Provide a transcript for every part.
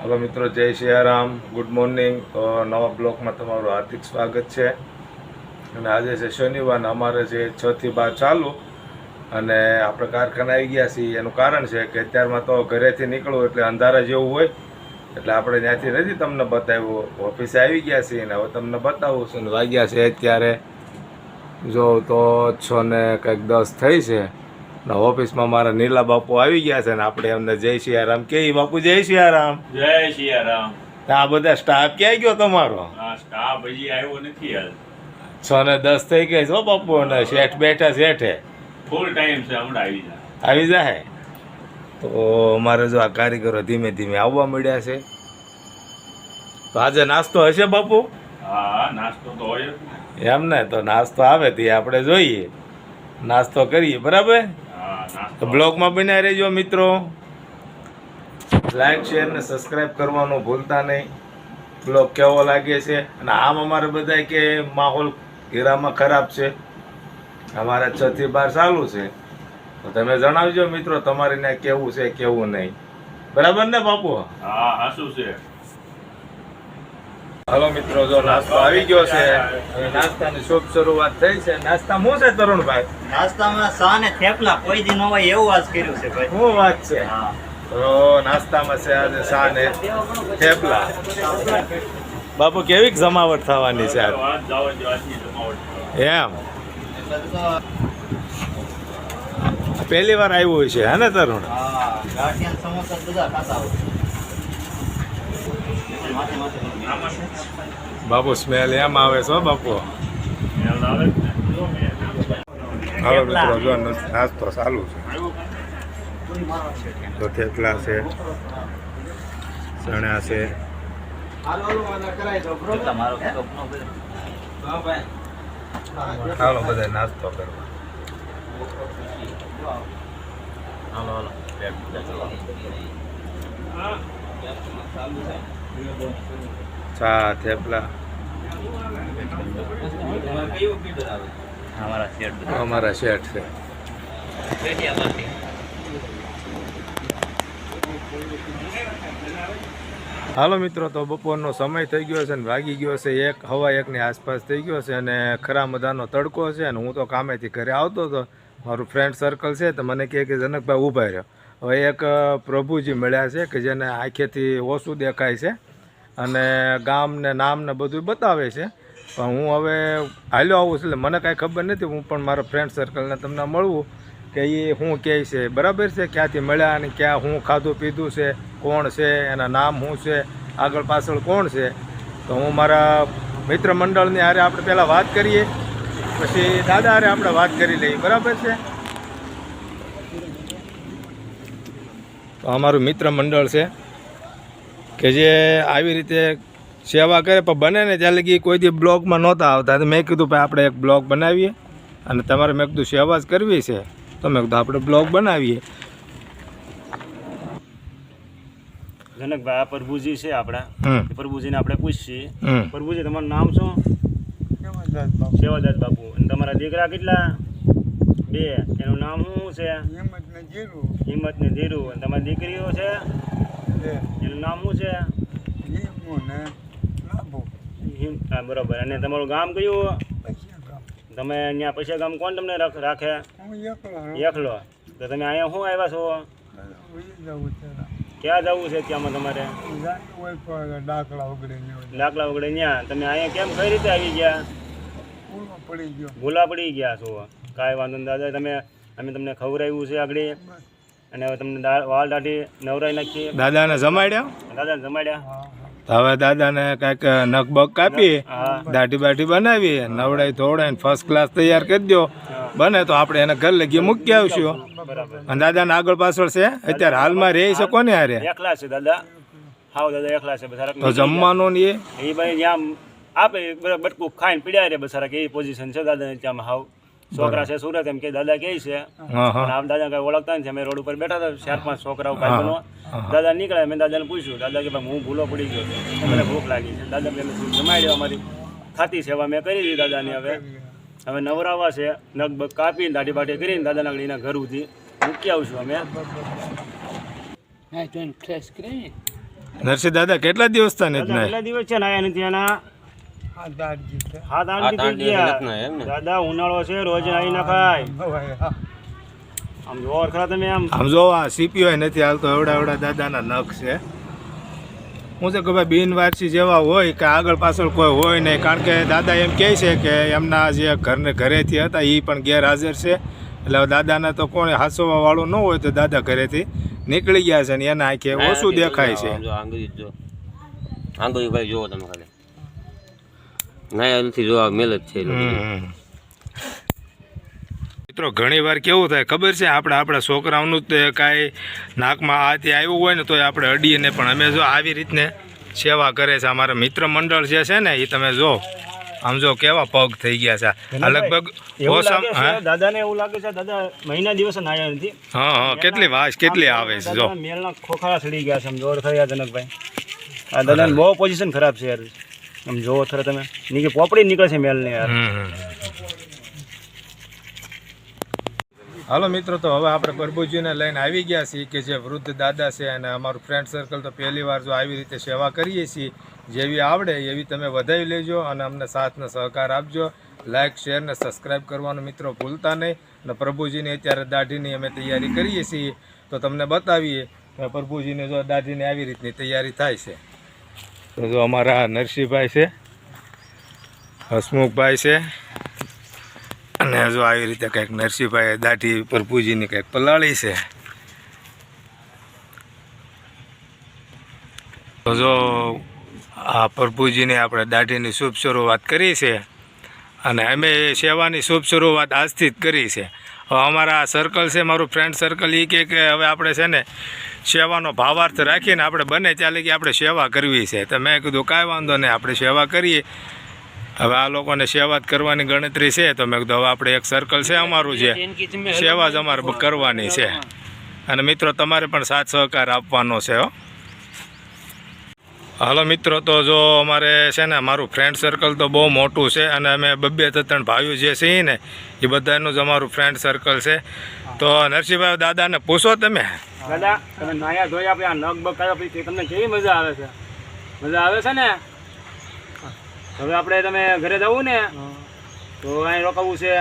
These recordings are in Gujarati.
हेलो मित्रों, जय सियाराम, गुड मॉर्निंग। तो नवा ब्लॉक में तमाરું हार्दिक स्वागत है। અને આજે છે શનિવાર, અમારે છે 6 થી 12 ચાલુ અને આપણે કારખાને આવી ગયા છીએ। એનું કારણ છે કે અત્યારમાં તો ઘરેથી નીકળવું એટલે અંધારા જેવું હોય, એટલે આપણે ત્યાંથી નથી તમને બતાવ્યું। ઓફિસે આવી ગયા છીએ અને હવે તમને બતાવું છું। વાગ્યા છે અત્યારે જો તો 6 ને કંઈક 10 થઈ છે ને ઓફિસમાં મારા નીલા બાપુ આવી ગયા છે ને આપણે એમને જય સિયારામ કે બાપુ જય સિયારામ। જય સિયારામ। આ બધા સ્ટાફ ક્યાં ગયો તમારો? સ્ટાફ હજી આવ્યો નથી હાલ। 6 ને 10 થઈ ગઈ છો બાપુ ને શેઠ બેઠા શેઠે ફૂલ ટાઈમ છે, હમણાં આવી જાય। તો અમારે જો આ કારીગરો ધીમે ધીમે આવવા મળ્યા છે। તો આજે નાસ્તો હશે બાપુ? હા, નાસ્તો તો હોય જ ને। એમ ને, તો નાસ્તો આવે તે આપણે જોઈએ, નાસ્તો કરીએ, બરાબર? હા, નાસ્તો તો બ્લોગમાં બન્યા રહેજો મિત્રો। લાઈક શેર ને સબસ્ક્રાઈબ કરવાનું ભૂલતા નહીં। બ્લોગ કેવો લાગે છે? અને આમ અમારે બધા કે માહોલ હીરામાં ખરાબ છે, અમારે 6 થી 12 ચાલુ છે, તો તમે જણાવજો મિત્રો તમારે ત્યાં કેવું છે કેવું નહીં, બરાબર ને બાપુ? હા, હાસું છે। હાલો મિત્રો, જો નાસ્તો આવી ગયો છે, હવે નાસ્તાની શુભ શરૂઆત થઈ છે। નાસ્તા શું છે તરુણભાઈ? નાસ્તામાં સા ને થેપલા કોઈ દી ન હોય એવું આજ કર્યું છે ભાઈ। શું વાત છે? હા, તો નાસ્તામાં છે આજે સા ને થેપલા। બાપુ કેવી જમાવટ થવાની છે આજ? વાત જવા જવાથી જમાવટ એમ પહેલી વાર આવ્યું છે હે ને તરુણ? હા, ગાંઠિયા ને સમોસા બધા ખાતા હોય। માથે માથે બાપુ સ્મેલ એમ આવે છે હો બાપુ। મેલ આવે જ ને। હવે મિત્રો જો નાસ્તો ચાલુ છે, તો થેપલા છે, ચણા છે, થેપલા મારો કપનો બધો। હાલો બધા નાસ્તો કરવા। હાલો હાલો ચા થેપલા અમારા શેઠ બધા અમારા શેઠ છે। પેટીયામાંથી હાલો મિત્રો, તો બપોરનો સમય થઈ ગયો છે ને વાગી ગયો છે 1:15 ની આસપાસ થઈ ગયો છે અને ખરા મજાનો તડકો છે અને હું તો કામેથી ઘરે આવતો હતો, મારું ફ્રેન્ડ સર્કલ છે તો મને કહે કે જનકભાઈ ઊભા રહ્યો। હવે એક પ્રભુજી મળ્યા છે કે જેને આંખેથી ઓછું દેખાય છે અને ગામ ને નામ ને બધું બતાવે છે, પણ હું હવે હાલ્યો આવું છું એટલે મને કાંઈ ખબર નથી। હું પણ મારા ફ્રેન્ડ સર્કલને તમને મળવું કે એ શું કહે છે, બરાબર છે, ક્યાંથી મળ્યા અને ક્યાં શું ખાધું પીધું છે, કોણ છે, એના નામ શું છે, આગળ પાછળ કોણ છે। તો હું મારા મિત્ર મંડળની હારે આપણે પહેલાં વાત કરીએ, પછી દાદા હારે આપણે વાત કરી લઈએ, બરાબર છે? તો અમારું મિત્ર મંડળ છે કે જે આવી રીતે સેવા કરે, પણ બને ને ત્યાં લગી કોઈ દી બ્લોગમાં નહોતા આવતા, તો મેં કીધું ભાઈ આપણે એક બ્લોગ બનાવીએ અને તમારે મેં કીધું સેવા જ કરવી છે, તો મેં કીધું આપણે બ્લોગ બનાવીએ। જનકભાઈ આ પ્રભુજી છે આપણા, પ્રભુજીને આપણે પૂછીએ। હમ પ્રભુજી તમારું નામ શું? સેવાદાસ બાપુ। અને તમારા દીકરા કેટલા? 2। એનું નામ શું છે? હિંમત ને ધીરુ। અને તમારી દીકરીઓ છે, એનું નામ શું છે? હા, બરોબર। અને તમારું ગામ કયું? તમે અહીંયા પૈસા ગામ કોણ તમને રાખે? એકલો। તો તમે અહીંયા શું આવ્યા છો? ક્યાં જવું છે ત્યાંમાં તમારે? દાખલા વગડે ત્યાં તમે અહીંયા કેમ કઈ રીતે આવી ગયા? ભૂલા પડી ગયા છો? કાંઈ વાંધો નહીં દાદા, અમે તમને ખવડાવ્યું છે આગળ અને હવે તમને વાળ દાઢી નવરાઈ નાખીએ। દાદાને જમાડ્યા? દાદાને જમાડ્યા। તો હવે દાદાને કાંઈક નખબગ કાપી, દાઢી બાઢી બનાવી, નવડાઈ ધોવડાઈને ફર્સ્ટ ક્લાસ તૈયાર કરી દો, બને તો આપણે એને ઘર લગી મૂકી આવશું। બરાબર। અને દાદાને આગળ પાછળ છે અત્યારે હાલમાં રહે છે કોને હારે? એકલા છે દાદા। હાવ દાદા એકલા છે બસારા। તો જમવાનું ને એ ભાઈ જ્યાં આપે બટકું ખાઈને પીડ્યા રે બસારા, કે એ પોઝિશન છે દાદાને ત્યાં હાવ। છોકરા છે સુરત, એમ કે દાદા કે છે, આમ દાદા કઈ ઓળખતા નથી। અમે રોડ ઉપર બેઠા હતા 4-5 છોકરાઓ ભાઈબંધો, દાદા નીકળ્યા, મેં દાદાને પૂછ્યું, દાદા કે ભાઈ હું ભૂલો પડી ગયો છું, મને ભૂખ લાગી છે। દાદા મેં જમાડ્યો, અમારી ખાતી સેવા મેં કરી દીધી દાદાની। હવે નવરાવા છે, નખ કાપીને દાઢી બાઢી કરીને દાદાના આગળ એના ઘર સુધી મૂકી આવશું અમે। નરસિંહ દાદા કેટલા દિવસ થયા નથી નાહ્યા? કેટલા દિવસ છે નાયા નથી એના? 7-8 દિવસ ગયા. દાદા ઉનાળો છે, રોજ નાહી નખાય. આમ જોર ખરા તમે આમ જો આ સીપીઓ નથી હાલતો, એવડા એવડા દાદાના નખ છે. હું તો કે ભાઈ બિનવારસી જેવા હોય કે આગળ પાછળ કોઈ હોય નહીં, કારણ કે દાદા એમ કહે છે કે એમના જે ઘરેથી હતા એ પણ ગેરહાજર છે. એટલે દાદાને તો કોણે હાંસવા વાળું ન હોય તો દાદા ઘરેથી નીકળી ગયા છે ને એના આંખે ઓછું દેખાય છે. આંગળી ભાઈ જોવો તમે ખાલી નાયા નથી, જોવા મેલ જ છે. મિત્રો ઘણી વાર કેવું થાય ખબર છે, આપણા છોકરાઓનું તે કાંઈ નાકમાં આ તે આવ્યું હોય ને તો આપણે અડીએ ને, પણ અમે જો આવી રીતને સેવા કરે છે. અમારા મિત્ર મંડળ જે છે ને એ તમે જો આમ જો કેવા પગ થઈ ગયા છે. આ લગભગ એવું લાગે છે દાદાને, એવું લાગે છે દાદા મહિના દિવસ નાયા નથી. હા કેટલી વાસ કેટલી આવે છે. જો મેલના ખોખા સડી ગયા છે, આમ જોર ખરા જનકભાઈ. આ દાદાની બહુ પોઝિશન ખરાબ છે યાર. આમ જોવો ખરા તમે, નીચે પોપડી નીકળે છે મેલને યાર. હાલો મિત્રો, તો હવે આપણે પ્રભુજીને લઈને આવી ગયા છીએ કે જે વૃદ્ધ દાદા છે, અને અમારું ફ્રેન્ડ સર્કલ તો પહેલી વાર જો આવી રીતે સેવા કરીએ છીએ. જેવી આવડે એવી તમે વધાવી લેજો અને અમને સાથને સહકાર આપજો. લાઇક શેર ને સબસ્ક્રાઈબ કરવાનું મિત્રો ભૂલતા નહીં. અને પ્રભુજીની અત્યારે દાઢીની અમે તૈયારી કરીએ છીએ, તો તમને બતાવીએ પ્રભુજીને જો દાઢીની આવી રીતની તૈયારી થાય છે. તો જો અમારા નરસિંહભાઈ છે, હસમુખભાઈ છે, અને જો આવી રીતે કંઈક નરસિંહભાઈ દાઢી પ્રભુજીની કંઈક પલાળી છે. તો જો આ પ્રભુજીને આપણે દાઢીની શુભ શરૂઆત કરી છે, અને અમે સેવાની શુભ શરૂઆત આજથી જ કરી છે. હવે અમારા સર્કલ છે, મારું ફ્રેન્ડ સર્કલ એ કે હવે આપણે છે ને સેવાનો ભાવાર્થ રાખીને આપણે બને ચાલે કે આપણે સેવા કરવી છે. તો મેં કીધું કાંઈ વાંધો નહીં, આપણે સેવા કરીએ. હવે આ લોકોને સેવા જ કરવાની ગણતરી છે, તો મેં કીધું હવે આપણે એક સર્કલ છે અમારું, છે સેવા જ અમારે કરવાની છે. અને મિત્રો તમારે પણ સાથ સહકાર આપવાનો છે હો. હાલો મિત્રો, તો જો અમારે છે ને મારું ફ્રેન્ડ સર્કલ તો બહુ મોટું છે, અને અમે 2-3 ભાઈઓ જે છીએ ને એ બધાનું જ અમારું ફ્રેન્ડ સર્કલ છે. તો નરસિંહભાઈ દાદાને પૂછો તમે. દાદા તમે નાયા ધોયા પછી આ નખ બગ કાઢ્યા પછી તમને કેવી મજા આવે છે? મજા આવે છે ને? હવે આપણે તમે ઘરે જવું ને તો અહીં રોકાવું છે.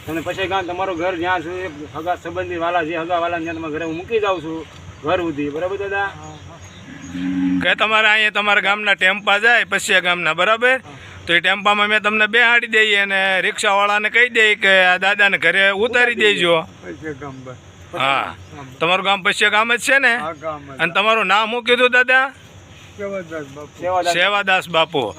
તમને પછી ગામ તમારું ઘર જ્યાં સુધી હગા સંબંધી વાલા જે હગા વાલા ત્યાં તમારા ઘરે હું મૂકી જાઉં છું ઘર સુધી. બરાબર દાદા? કે તમારે અહીંયા તમારા ગામના ટેમ્પા જાય પશ્ચિમ ગામના, બરાબર? તો એ ટેમ્પામાં મેં તમને બેહાડી દઈએ અને રિક્ષાવાળાને કહી દઈએ કે આ દાદાને ઘરે ઉતારી દેજો. હા, તમારું ગામ પશ્ચિમ ગામ જ છે ને? અને તમારું નામ શું કીધું દાદા? સેવાદાસ બાપુ.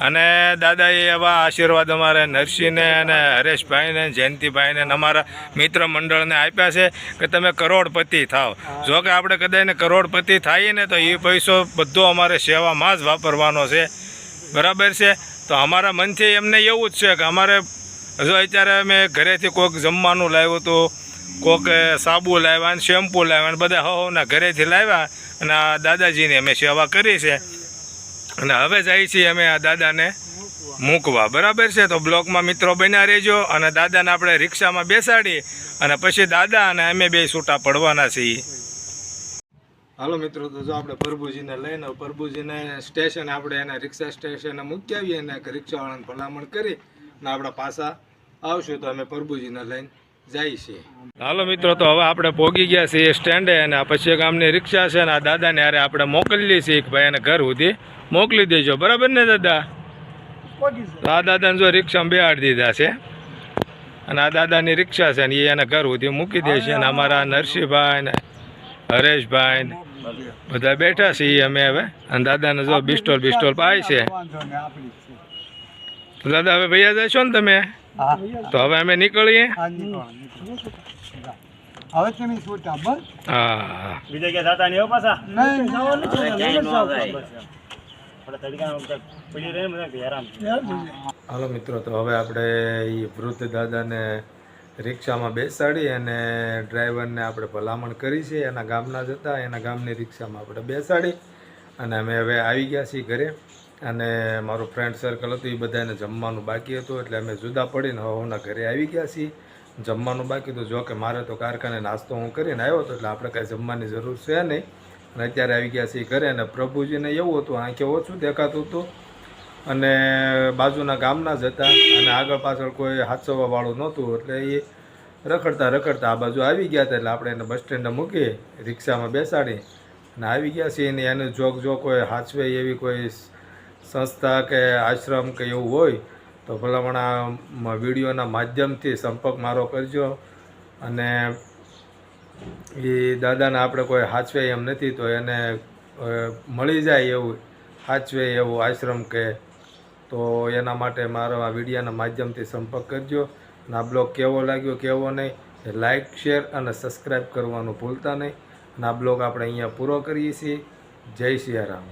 અને દાદાએ એવા આશીર્વાદ અમારે નરસિંહને અને હરેશભાઈને, જયંતિભાઈને અને અમારા મિત્ર મંડળને આપ્યા છે કે તમે કરોડપતિ થાવ. જો કે આપણે કદાચ કરોડપતિ થઈએ ને તો એ પૈસો બધો અમારે સેવામાં જ વાપરવાનો છે, બરાબર છે? તો અમારા મનથી એમને એવું જ છે કે અમારે જો અત્યારે અમે ઘરેથી કોઈક જમવાનું લાવ્યું હતું, કોઈક સાબુ લાવ્યા અને શેમ્પુ લાવ્યા અને બધા હોના ઘરેથી લાવ્યા, અને આ દાદાજીની અમે સેવા કરી છે. અને હવે જઈએ છીએ અમે આ દાદાને મૂકવા, બરાબર છે? તો બ્લોકમાં મિત્રો બન્યા રહેજો, અને દાદાને આપણે રિક્ષામાં બેસાડી અને પછી દાદા અને અમે બે છૂટા પડવાના છીએ. હાલો મિત્રો, તો જો આપણે પ્રભુજીને લઈને પ્રભુજીને સ્ટેશન આપણે એના રિક્ષા સ્ટેશને મૂકી આવીએ અને રિક્ષાવાળાને ભલામણ કરી અને આપણે પાછા આવશું તો અમે પ્રભુજીને લઈને જઈએ છીએ. હાલો મિત્રો, તો હવે આપણે પહોંચી ગયા છીએ સ્ટેન્ડે, અને આ પછી ગામની રિક્ષા છે, અને આ દાદાને હારે આપણે મોકલી છીએ કે ભાઈ એને ઘર સુધી મોકલી દેજો, બરાબર ને દાદા? તો આ દાદાને જો રિક્ષામાં બેહાડી દીધા છે, અને આ દાદાની રિક્ષા છે ને એ એને ઘર સુધી મૂકી દે છે. અને અમારા નરસિંહભાઈ ને હરેશભાઈ ને બધા બેઠા છીએ અમે હવે, અને દાદાને જો બિસ્ટોલ પાય છે. તો દાદા હવે ભૈયા જશો ને તમે? તો હવે અમે નીકળીએ. હવે તમે છોટા બસ. હા, બીજા ક્યાં જાતા નહીં હો પાછા. હાલો મિત્રો, તો હવે આપણે એ વૃદ્ધ દાદાને રિક્ષામાં બેસાડી અને ડ્રાઈવરને આપણે ભલામણ કરી છે, એના ગામના જ હતા, એના ગામની રિક્ષામાં આપણે બેસાડી અને અમે હવે આવી ગયા છીએ ઘરે. અને મારું ફ્રેન્ડ સર્કલ હતું એ બધાને જમવાનું બાકી હતું, એટલે અમે જુદા પડીને હવના ઘરે આવી ગયા છીએ. જમવાનું બાકી હતું, જો કે મારે તો કારખાને નાસ્તો હું કરીને આવ્યો હતો, એટલે આપણે કાંઈ જમવાની જરૂર છે નહીં. અને અત્યારે આવી ગયા છે ઘરે. અને પ્રભુજીને એવું હતું આંખે ઓછું દેખાતું હતું અને બાજુના ગામના જ હતા અને આગળ પાછળ કોઈ હાથસવાવાળું નહોતું, એટલે એ રખડતા રખડતા આ બાજુ આવી ગયા હતા. એટલે આપણે એને બસ સ્ટેન્ડે મૂકી રિક્ષામાં બેસાડી અને આવી ગયા છીએ. એને જો કોઈ હાચવે એવી કોઈ સંસ્થા કે આશ્રમ કે એવું હોય તો ભલામણ વિડીયોના માધ્યમથી સંપર્ક મારો કરજો. અને એ દાદાને આપણે કોઈ હાચવે એમ નથી તો એને મળી જાય એવું હાચવે એવું આશ્રમ કે તો એના માટે મારો આ વિડીયોના માધ્યમથી સંપર્ક કરજો. અને આ બ્લોગ કેવો લાગ્યો કેવો નહીં એ લાઇક શેર અને સબસ્ક્રાઈબ કરવાનું ભૂલતા નહીં. અને આ બ્લોગ આપણે અહીંયા પૂરો કરીએ છીએ. જય સિયારામ.